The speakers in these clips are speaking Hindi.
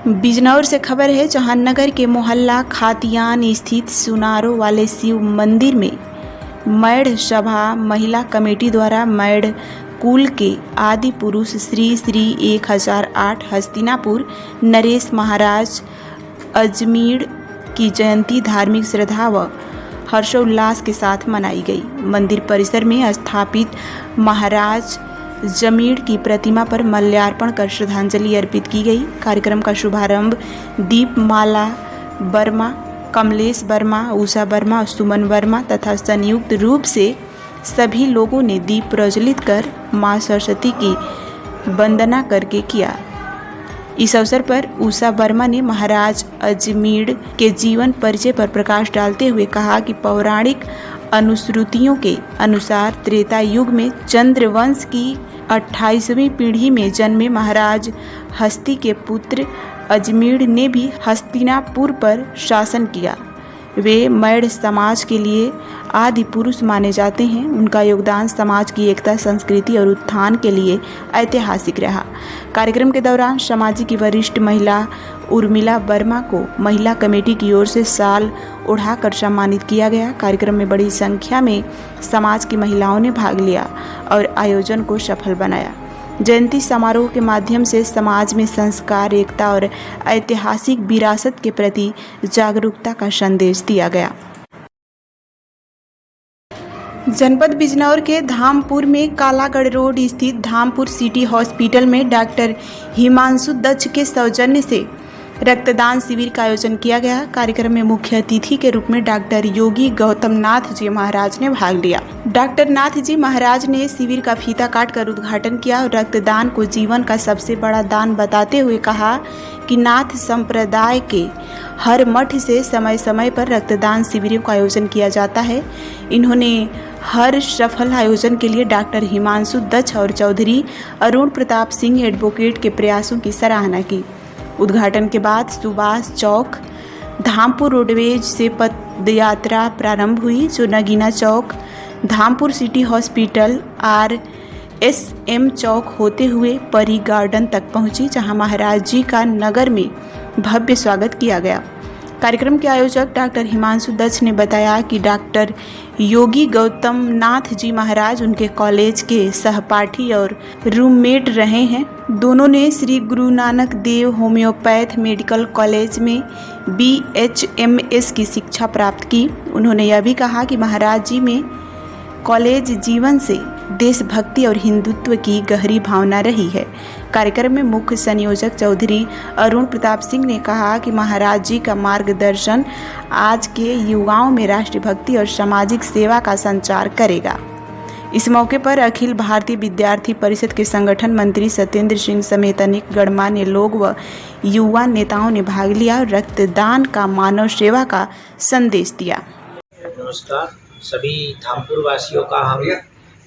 बिजनौर से खबर है, जहां नगर के मोहल्ला खातियान स्थित सुनारों वाले शिव मंदिर में मैड़ सभा महिला कमेटी द्वारा मैड़ कुल के आदि पुरुष श्री श्री 1008 हस्तिनापुर नरेश महाराज अजमेर की जयंती धार्मिक श्रद्धा व हर्षोल्लास के साथ मनाई गई। मंदिर परिसर में स्थापित महाराज जमीर की प्रतिमा पर माल्यार्पण कर श्रद्धांजलि अर्पित की गई। कार्यक्रम का शुभारंभ दीपमाला वर्मा, कमलेश वर्मा, उषा वर्मा, सुमन वर्मा तथा संयुक्त रूप से सभी लोगों ने दीप प्रज्वलित कर मां सरस्वती की वंदना करके किया। इस अवसर पर उषा वर्मा ने महाराज अजमेर के जीवन परिचय पर प्रकाश डालते हुए कहा कि पौराणिक अनुश्रुतियों के अनुसार त्रेता युग में चंद्रवंश की 28वीं पीढ़ी में जन्मे महाराज हस्ती के पुत्र अजमेर ने भी हस्तिनापुर पर शासन किया। वे मैड़ समाज के लिए आदि पुरुष माने जाते हैं। उनका योगदान समाज की एकता, संस्कृति और उत्थान के लिए ऐतिहासिक रहा। कार्यक्रम के दौरान समाज की वरिष्ठ महिला उर्मिला वर्मा को महिला कमेटी की ओर से शाल ओढ़ाकर सम्मानित किया गया। कार्यक्रम में बड़ी संख्या में समाज की महिलाओं ने भाग लिया और आयोजन को सफल बनाया। जयंती समारोह के माध्यम से समाज में संस्कार, एकता और ऐतिहासिक विरासत के प्रति जागरूकता का संदेश दिया गया। जनपद बिजनौर के धामपुर में कालागढ़ रोड स्थित धामपुर सिटी हॉस्पिटल में डॉक्टर हिमांशु दत्त के सौजन्य से रक्तदान शिविर का आयोजन किया गया। कार्यक्रम में मुख्य अतिथि के रूप में डॉक्टर योगी गौतम नाथ जी महाराज ने भाग लिया। डॉक्टर नाथ जी महाराज ने शिविर का फीता काटकर उद्घाटन किया और रक्तदान को जीवन का सबसे बड़ा दान बताते हुए कहा कि नाथ संप्रदाय के हर मठ से समय समय पर रक्तदान शिविरों का आयोजन किया जाता है। इन्होंने हर सफल आयोजन के लिए डॉक्टर हिमांशु दत्त और चौधरी अरुण प्रताप सिंह एडवोकेट के प्रयासों की सराहना की। उद्घाटन के बाद सुभाष चौक धामपुर रोडवेज से पद यात्रा प्रारंभ हुई, जो नगीना चौक धामपुर सिटी हॉस्पिटल RSM चौक होते हुए परी गार्डन तक पहुंची, जहां महाराज जी का नगर में भव्य स्वागत किया गया। कार्यक्रम के आयोजक डॉक्टर हिमांशु दत्त ने बताया कि डॉक्टर योगी गौतम नाथ जी महाराज उनके कॉलेज के सहपाठी और रूममेट रहे हैं। दोनों ने Shri Guru Nanak Dev homeopath medical college में BHMS की शिक्षा प्राप्त की। उन्होंने यह भी कहा कि महाराज जी में कॉलेज जीवन से देशभक्ति और हिंदुत्व की गहरी भावना रही है। कार्यक्रम में मुख्य संयोजक चौधरी अरुण प्रताप सिंह ने कहा कि महाराज जी का मार्गदर्शन आज के युवाओं में राष्ट्रभक्ति और सामाजिक सेवा का संचार करेगा। इस मौके पर अखिल भारतीय विद्यार्थी परिषद के संगठन मंत्री सत्येंद्र सिंह समेत अनेक गणमान्य लोग व युवा नेताओं ने भाग लिया और रक्तदान का मानव सेवा का संदेश दिया। नमस्कार सभी धामपुर वासियों का हम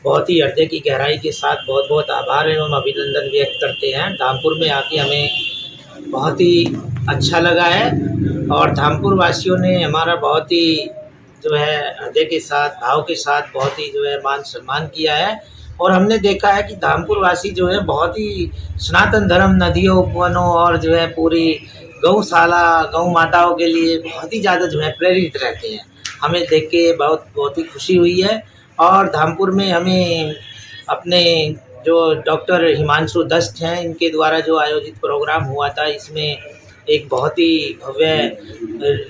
बहुत ही हृदय की गहराई के साथ बहुत बहुत आभार एवं अभिनंदन व्यक्त करते हैं। धामपुर में आके हमें बहुत ही अच्छा लगा है और धामपुर वासियों ने हमारा बहुत ही जो है हृदय के साथ, भाव के साथ बहुत ही जो है मान सम्मान किया है। और हमने देखा है कि धामपुर वासी जो है बहुत ही सनातन धर्म, नदियों, उपवनों और जो है पूरी गौशाला, गौ माताओं के लिए बहुत ही ज़्यादा जो है प्रेरित रहते हैं। हमें देख के बहुत ही खुशी हुई है। और धामपुर में हमें अपने जो डॉक्टर हिमांशु दत्त हैं, इनके द्वारा जो आयोजित प्रोग्राम हुआ था, इसमें एक बहुत ही भव्य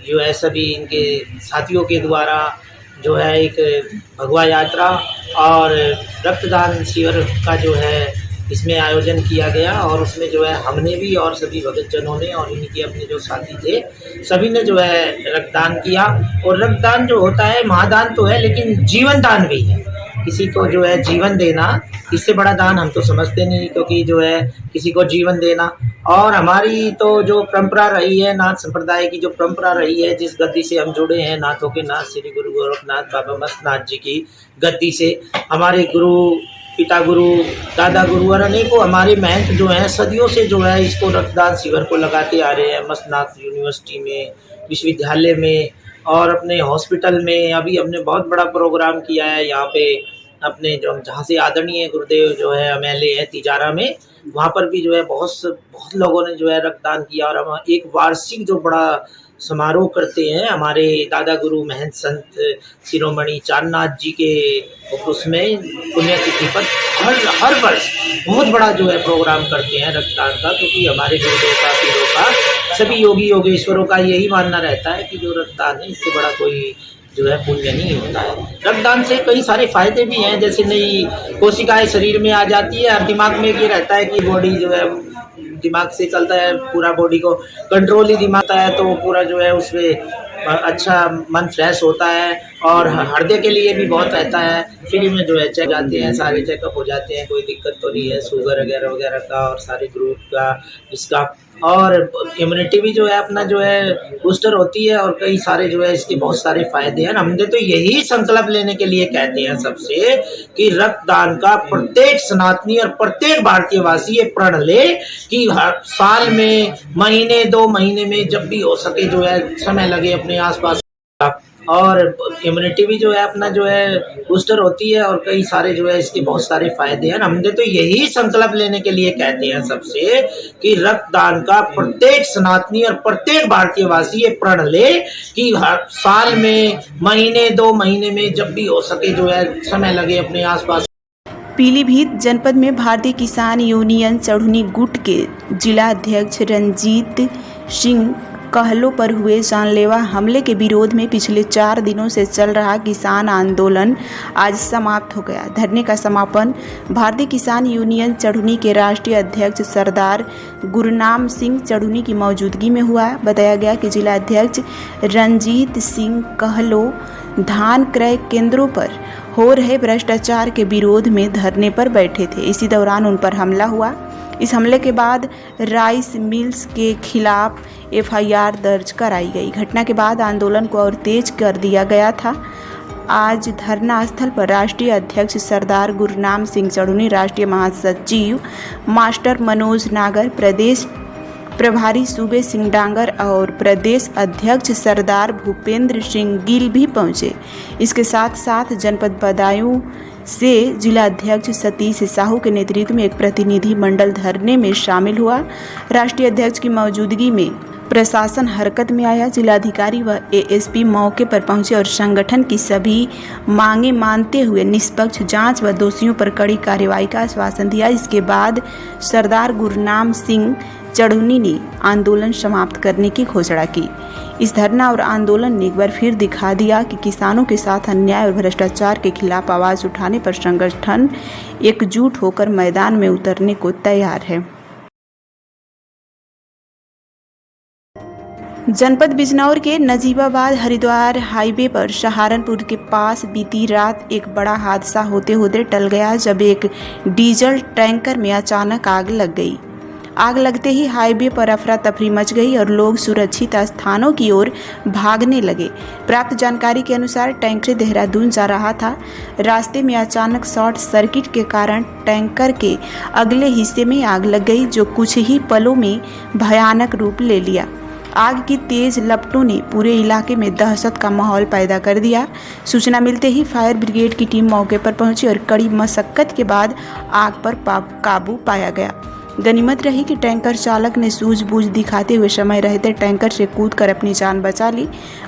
जो है सभी इनके साथियों के द्वारा जो है एक भगवा यात्रा और रक्तदान शिविर का जो है इसमें आयोजन किया गया। और उसमें जो है हमने भी और सभी भक्तजनों ने और इनके अपने जो साथी थे सभी ने जो है रक्तदान किया। और रक्तदान जो होता है महादान तो है, लेकिन जीवन दान भी है। किसी को जो है जीवन देना, इससे बड़ा दान हम तो समझते नहीं, क्योंकि जो है किसी को जीवन देना। और हमारी तो जो परंपरा रही है, नाथ संप्रदाय की जो परंपरा रही है, जिस गद्दी से हम जुड़े हैं, नाथों के नाथ श्री गुरु गोरखनाथ बाबा मस्तनाथ जी की गद्दी से, हमारे गुरु, पिता गुरु, दादा गुरु और अनेकों हमारे महंत जो हैं सदियों से जो है इसको रक्तदान शिविर को लगाते आ रहे हैं। मस्तनाथ यूनिवर्सिटी में, विश्वविद्यालय में और अपने हॉस्पिटल में। अभी हमने बहुत बड़ा प्रोग्राम किया है यहाँ पे अपने जो जहाँ से आदरणीय गुरुदेव जो है MLA है तिजारा में, वहाँ पर भी जो है बहुत लोगों ने जो है रक्तदान किया। और हम एक वार्षिक जो बड़ा समारोह करते हैं हमारे दादा गुरु महंत संत शिरोमणि चांदनाथ जी के उसमें पुण्यतिथि पर हर वर्ष बहुत बड़ा जो है प्रोग्राम करते हैं रक्तदान का, क्योंकि हमारे गुरुदेव का पीरों का सभी योगी योगेश्वरों का यही मानना रहता है कि जो रक्तदान है इससे बड़ा कोई जो है पुण्य नहीं होता है। रक्तदान से कई सारे फायदे भी हैं, जैसे नई कोशिकाएं शरीर में आ जाती है और दिमाग में ये रहता है कि बॉडी जो है दिमाग से चलता है, पूरा बॉडी को कंट्रोल ही दिमाग है, तो पूरा जो है उसमें अच्छा मन फ्रेश होता है। और हृदय के लिए भी बहुत रहता है। फ्री में जो है चेक जाते हैं, सारे चेकअप हो जाते हैं, कोई दिक्कत तो नहीं है शुगर वगैरह वगैरह का और सारे ग्रुप का इसका। और इम्यूनिटी भी जो है अपना जो है बूस्टर होती है और कई सारे जो है इसके बहुत सारे फायदे हैं। हमने तो यही संकल्प लेने के लिए कहते हैं सबसे कि रक्तदान का प्रत्येक सनातनी और प्रत्येक भारतीय वासी ये प्रण ले कि हर साल में महीने 2 महीने में जब भी हो सके जो है समय लगे अपने आसपास। और इम्यूनिटी भी जो है अपना जो है बूस्टर होती है और कई सारे जो है इसके बहुत सारे फायदे हैं। हमने तो यही संकल्प लेने के लिए कहते हैं सबसे कि रक्तदान का प्रत्येक सनातनी और प्रत्येक भारतीय वासी ये प्रण ले कि हर साल में महीने 2 महीने में जब भी हो सके जो है समय लगे अपने आसपास। पीलीभीत जनपद में भारतीय किसान यूनियन चढ़नी गुट के जिला अध्यक्ष रंजीत सिंह कहलो पर हुए जानलेवा हमले के विरोध में पिछले 4 दिनों से चल रहा किसान आंदोलन आज समाप्त हो गया। धरने का समापन भारतीय किसान यूनियन चढ़नी के राष्ट्रीय अध्यक्ष सरदार गुरनाम सिंह चढ़नी की मौजूदगी में हुआ। बताया गया कि जिला अध्यक्ष रंजीत सिंह कहलो धान क्रय केंद्रों पर हो रहे भ्रष्टाचार के विरोध में धरने पर बैठे थे। इसी दौरान उन पर हमला हुआ। इस हमले के बाद राइस मिल्स के खिलाफ FIR दर्ज कराई गई। घटना के बाद आंदोलन को और तेज कर दिया गया था। आज धरना स्थल पर राष्ट्रीय अध्यक्ष सरदार गुरनाम सिंह चढ़नी, राष्ट्रीय महासचिव मास्टर मनोज नागर, प्रदेश प्रभारी सूबे सिंह डांगर और प्रदेश अध्यक्ष सरदार भूपेंद्र सिंह गिल भी पहुंचे। इसके साथ साथ जनपद बदायूं से जिला अध्यक्ष सतीश साहू के नेतृत्व में एक प्रतिनिधि मंडल धरने में शामिल हुआ। राष्ट्रीय अध्यक्ष की मौजूदगी में प्रशासन हरकत में आया। जिलाधिकारी व ASP मौके पर पहुंचे और संगठन की सभी मांगे मानते हुए निष्पक्ष जांच व दोषियों पर कड़ी कार्रवाई का आश्वासन दिया। इसके बाद सरदार गुरनाम सिंह चढ़नी ने आंदोलन समाप्त करने की घोषणा की। इस धरना और आंदोलन ने एक बार फिर दिखा दिया कि किसानों के साथ अन्याय और भ्रष्टाचार के खिलाफ आवाज उठाने पर संगठन एकजुट होकर मैदान में उतरने को तैयार है। जनपद बिजनौर के नजीबाबाद हरिद्वार हाईवे पर सहारनपुर के पास बीती रात एक बड़ा हादसा होते होते टल गया, जब एक डीजल टैंकर में अचानक आग लग गई। आग लगते ही हाईवे पर अफरा तफरी मच गई और लोग सुरक्षित स्थानों की ओर भागने लगे। प्राप्त जानकारी के अनुसार टैंकर देहरादून जा रहा था। रास्ते में अचानक शॉर्ट सर्किट के कारण टैंकर के अगले हिस्से में आग लग गई, जो कुछ ही पलों में भयानक रूप ले लिया। आग की तेज लपटों ने पूरे इलाके में दहशत का माहौल पैदा कर दिया। सूचना मिलते ही फायर ब्रिगेड की टीम मौके पर पहुंची और कड़ी मशक्कत के बाद आग पर काबू पाया गया। गनीमत रही कि टैंकर चालक ने सूझबूझ दिखाते हुए समय रहते टैंकर से कूदकर अपनी जान बचा ली,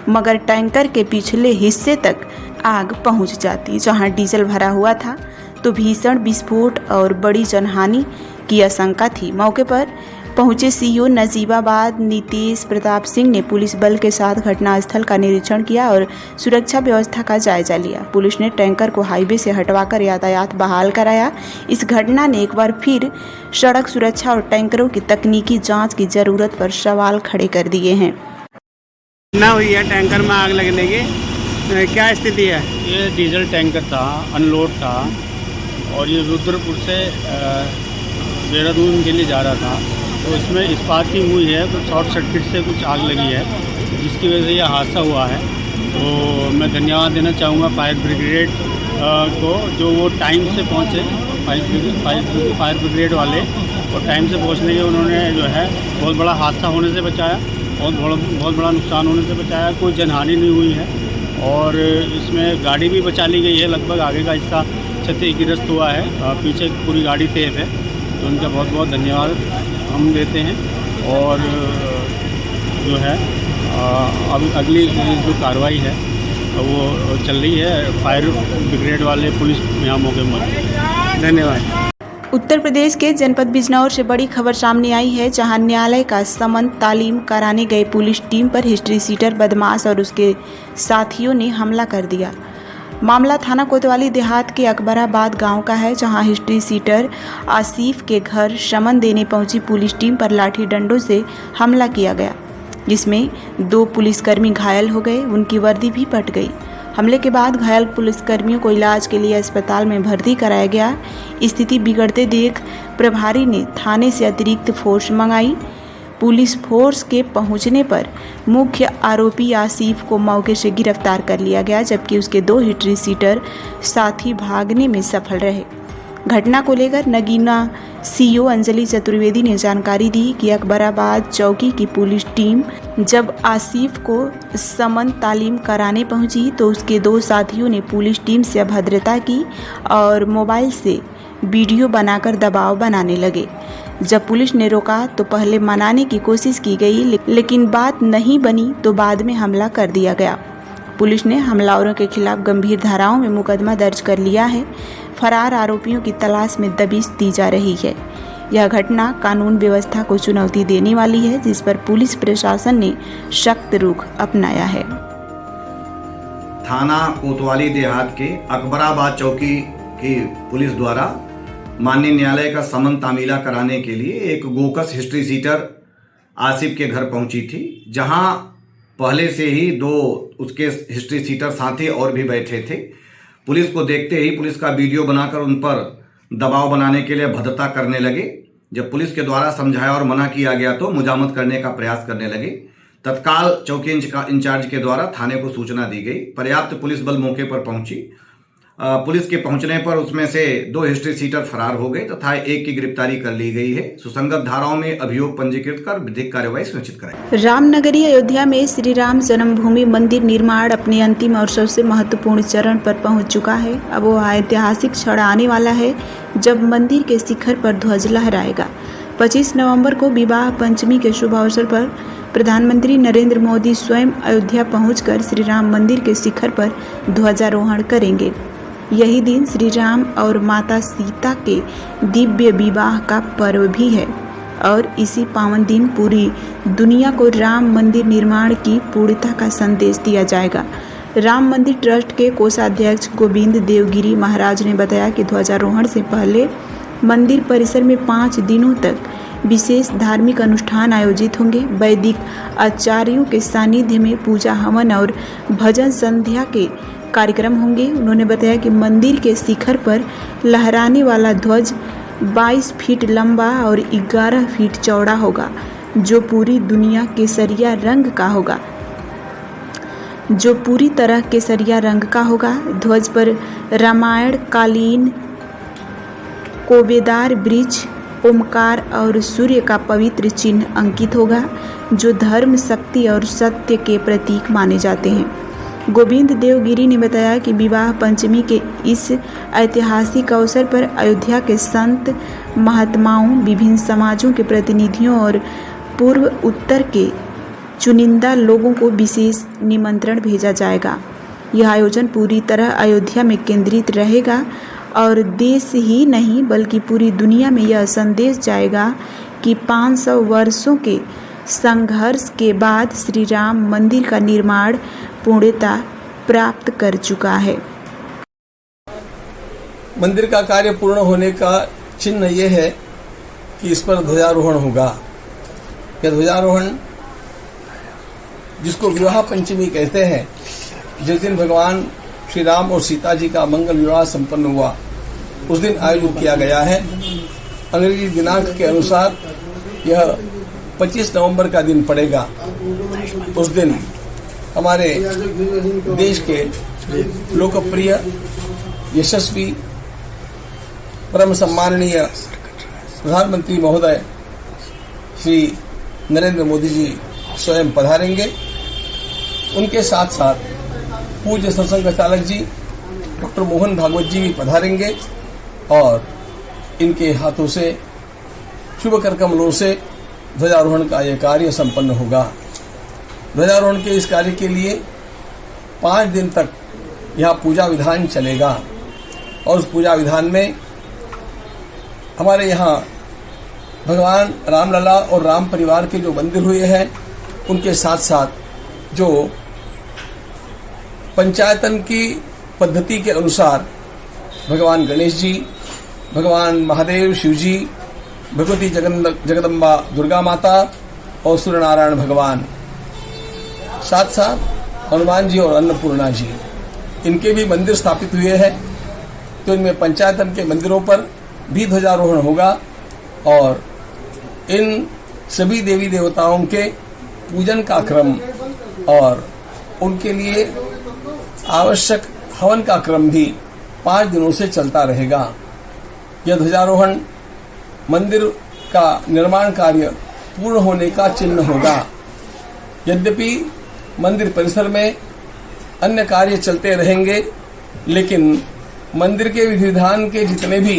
मगर टैंकर के पिछले हिस्से तक आग पहुंच जाती, जहां डीजल भरा हुआ था, तो भीषण विस्फोट और बड़ी जनहानि की आशंका थी। मौके पर पहुंचे CO नजीबाबाद नीतीश प्रताप सिंह ने पुलिस बल के साथ घटनास्थल का निरीक्षण किया और सुरक्षा व्यवस्था का जायजा लिया। पुलिस ने टैंकर को हाईवे से हटवाकर यातायात बहाल कराया। इस घटना ने एक बार फिर सड़क सुरक्षा और टैंकरों की तकनीकी जांच की जरूरत पर सवाल खड़े कर दिए हैं। घटना हुई है टैंकर में आग लगने की, क्या स्थिति है? ये डीजल टैंकर था, अनलोड था और ये रुद्रपुर से देहरादून के लिए जा रहा था। तो इसमें स्पार्किंग हुई है, तो शॉर्ट सर्किट से कुछ आग लगी है, जिसकी वजह से यह हादसा हुआ है। तो मैं धन्यवाद देना चाहूँगा फायर ब्रिगेड को, जो वो टाइम से पहुँचे, फायर ब्रिगेड वाले और टाइम से पहुँचने के उन्होंने जो है बहुत बड़ा हादसा होने से बचाया, बहुत बड़ा नुकसान होने से बचाया। कोई जनहानि नहीं हुई है और इसमें गाड़ी भी बचा ली गई है, लगभग आगे का हिस्सा क्षतिग्रस्त हुआ है, पीछे पूरी गाड़ी सेफ है, तो उनका बहुत बहुत धन्यवाद हम देते हैं। और जो है अब अगली जो कार्रवाई है वो चल रही है, फायर ब्रिगेड वाले पुलिस यहाँ मौके पर। धन्यवाद। उत्तर प्रदेश के जनपद बिजनौर से बड़ी खबर सामने आई है, जहां न्यायालय का समन तालीम कराने गए पुलिस टीम पर हिस्ट्री सीटर बदमाश और उसके साथियों ने हमला कर दिया। मामला थाना कोतवाली देहात के अकबराबाद गांव का है, जहां हिस्ट्री सीटर आसिफ के घर समन देने पहुंची पुलिस टीम पर लाठी डंडों से हमला किया गया, जिसमें 2 पुलिसकर्मी घायल हो गए, उनकी वर्दी भी फट गई। हमले के बाद घायल पुलिसकर्मियों को इलाज के लिए अस्पताल में भर्ती कराया गया। स्थिति बिगड़ते देख प्रभारी ने थाने से अतिरिक्त फोर्स मंगाई। पुलिस फोर्स के पहुंचने पर मुख्य आरोपी आसिफ को मौके से गिरफ्तार कर लिया गया, जबकि उसके 2 हिस्ट्री सीटर साथी भागने में सफल रहे। घटना को लेकर नगीना सीओ अंजलि चतुर्वेदी ने जानकारी दी कि अकबराबाद चौकी की पुलिस टीम जब आसिफ को समन तालीम कराने पहुंची तो उसके 2 साथियों ने पुलिस टीम से अभद्रता की और मोबाइल से वीडियो बनाकर दबाव बनाने लगे। जब पुलिस ने रोका तो पहले मनाने की कोशिश की गई, लेकिन बात नहीं बनी तो बाद में हमला कर दिया गया। पुलिस ने हमलावरों के खिलाफ गंभीर धाराओं में मुकदमा दर्ज कर लिया है। फरार आरोपियों की तलाश में दबिश दी जा रही है। यह घटना कानून व्यवस्था को चुनौती देने वाली है, जिस पर पुलिस प्रशासन ने सख्त रुख अपनाया है। थाना कोतवाली देहात के अकबराबाद चौकी की पुलिस द्वारा माननीय न्यायालय का समन तामीला कराने के लिए एक गोकस हिस्ट्री सीटर आसिफ के घर पहुंची थी, जहां पहले से ही 2 उसके हिस्ट्री सीटर साथी और भी बैठे थे। पुलिस को देखते ही पुलिस का वीडियो बनाकर उन पर दबाव बनाने के लिए भद्रता करने लगे। जब पुलिस के द्वारा समझाया और मना किया गया तो मुजामत करने का प्रयास करने लगे। तत्काल चौकी इंचार्ज के द्वारा थाने को सूचना दी गई। पर्याप्त पुलिस बल मौके पर पहुंची। पुलिस के पहुंचने पर उसमें से 2 हिस्ट्री सीटर फरार हो गए तथा 1 की गिरफ्तारी कर ली गई है। सुसंगत धाराओं में अभियोग पंजीकृत कर विधिक कार्यवाही सुनिश्चित कराई। रामनगरी अयोध्या में श्री राम जन्मभूमि मंदिर निर्माण अपने अंतिम और सबसे महत्वपूर्ण चरण पर पहुंच चुका है। अब वो ऐतिहासिक क्षण आने वाला है जब मंदिर के शिखर पर ध्वज लहराएगा। 25 नवंबर को विवाह पंचमी के शुभ अवसर पर प्रधानमंत्री नरेंद्र मोदी स्वयं अयोध्या पहुंचकर श्री राम मंदिर के शिखर पर ध्वजारोहण करेंगे। यही दिन श्री राम और माता सीता के दिव्य विवाह का पर्व भी है और इसी पावन दिन पूरी दुनिया को राम मंदिर निर्माण की पूर्णता का संदेश दिया जाएगा। राम मंदिर ट्रस्ट के कोषाध्यक्ष गोविंद देवगिरी महाराज ने बताया कि ध्वजारोहण से पहले मंदिर परिसर में 5 दिनों तक विशेष धार्मिक अनुष्ठान आयोजित होंगे। वैदिक आचार्यों के सानिध्य में पूजा हवन और भजन संध्या के कार्यक्रम होंगे। उन्होंने बताया कि मंदिर के शिखर पर लहराने वाला ध्वज 22 फीट लंबा और 11 फीट चौड़ा होगा, जो पूरी दुनिया केसरिया रंग का होगा, जो पूरी तरह केसरिया रंग का होगा। ध्वज पर रामायण कालीन कोबेदार वृक्ष, ओमकार और सूर्य का पवित्र चिन्ह अंकित होगा, जो धर्म, शक्ति और सत्य के प्रतीक माने जाते हैं। गोविंद देवगिरी ने बताया कि विवाह पंचमी के इस ऐतिहासिक अवसर पर अयोध्या के संत महात्माओं, विभिन्न समाजों के प्रतिनिधियों और पूर्व उत्तर के चुनिंदा लोगों को विशेष निमंत्रण भेजा जाएगा। यह आयोजन पूरी तरह अयोध्या में केंद्रित रहेगा और देश ही नहीं बल्कि पूरी दुनिया में यह संदेश जाएगा कि 500 वर्षों के संघर्ष के बाद श्री राम मंदिर का निर्माण पूर्णता प्राप्त कर चुका है। मंदिर का कार्य पूर्ण होने का चिन्ह यह है कि इस पर ध्वजारोहण होगा। यह ध्वजारोहण, जिसको विवाह पंचमी कहते हैं, जिस दिन भगवान श्री राम और सीता जी का मंगल विवाह संपन्न हुआ, उस दिन आयोजित किया गया है। अंग्रेजी दिनांक के अनुसार यह 25 नवंबर का दिन पड़ेगा। उस दिन हमारे देश के लोकप्रिय, यशस्वी, परम सम्माननीय प्रधानमंत्री महोदय श्री नरेंद्र मोदी जी स्वयं पधारेंगे। उनके साथ साथ पूज्य सरसंघ चालक जी, डॉक्टर मोहन भागवत जी भी पधारेंगे और इनके हाथों से शुभ कर कमलों से ध्वजारोहण का यह कार्य संपन्न होगा। ध्वजारोहण के इस कार्य के लिए 5 दिन तक यहाँ पूजा विधान चलेगा और उस पूजा विधान में हमारे यहाँ भगवान रामलला और राम परिवार के जो मंदिर हुए हैं उनके साथ साथ जो पंचायतन की पद्धति के अनुसार भगवान गणेश जी, भगवान महादेव शिव जी, भगवती जगदम्बा दुर्गा माता और सूर्यनारायण भगवान, साथ साथ हनुमान जी और अन्नपूर्णा जी, इनके भी मंदिर स्थापित हुए हैं। तो इनमें पंचायतन के मंदिरों पर भी ध्वजारोहण होगा और इन सभी देवी देवताओं के पूजन का क्रम और उनके लिए आवश्यक हवन का क्रम भी 5 दिनों से चलता रहेगा। यह ध्वजारोहण मंदिर का निर्माण कार्य पूर्ण होने का चिन्ह होगा। यद्यपि मंदिर परिसर में अन्य कार्य चलते रहेंगे, लेकिन मंदिर के विधि विधान के जितने भी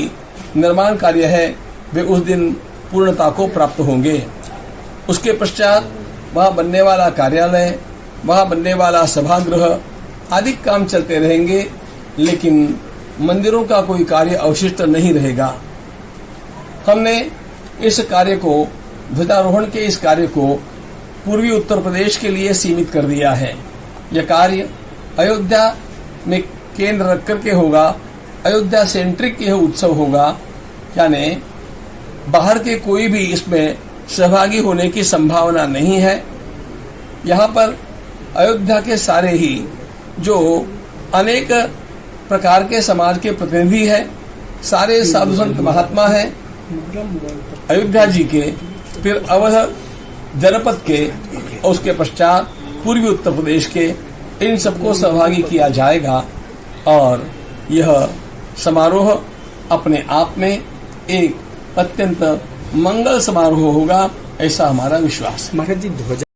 निर्माण कार्य है वे उस दिन पूर्णता को प्राप्त होंगे। उसके पश्चात वहाँ बनने वाला कार्यालय, वहाँ बनने वाला सभागृह आदि काम चलते रहेंगे, लेकिन मंदिरों का कोई कार्य अवशिष्ट नहीं रहेगा। हमने इस कार्य को, ध्वजारोहण के इस कार्य को पूर्वी उत्तर प्रदेश के लिए सीमित कर दिया है। यह कार्य अयोध्या में केंद्र रख करके होगा। अयोध्या सेंट्रिक यह उत्सव होगा, यानी बाहर के कोई भी इसमें सहभागी होने की संभावना नहीं है। यहाँ पर अयोध्या के सारे ही जो अनेक प्रकार के समाज के प्रतिनिधि हैं, सारे साधु संत महात्मा हैं अयोध्या जी के, फिर अवध जनपद के और उसके पश्चात पूर्वी उत्तर प्रदेश के, इन सबको सहभागी किया जाएगा और यह समारोह अपने आप में एक अत्यंत मंगल समारोह होगा, ऐसा हमारा विश्वास है।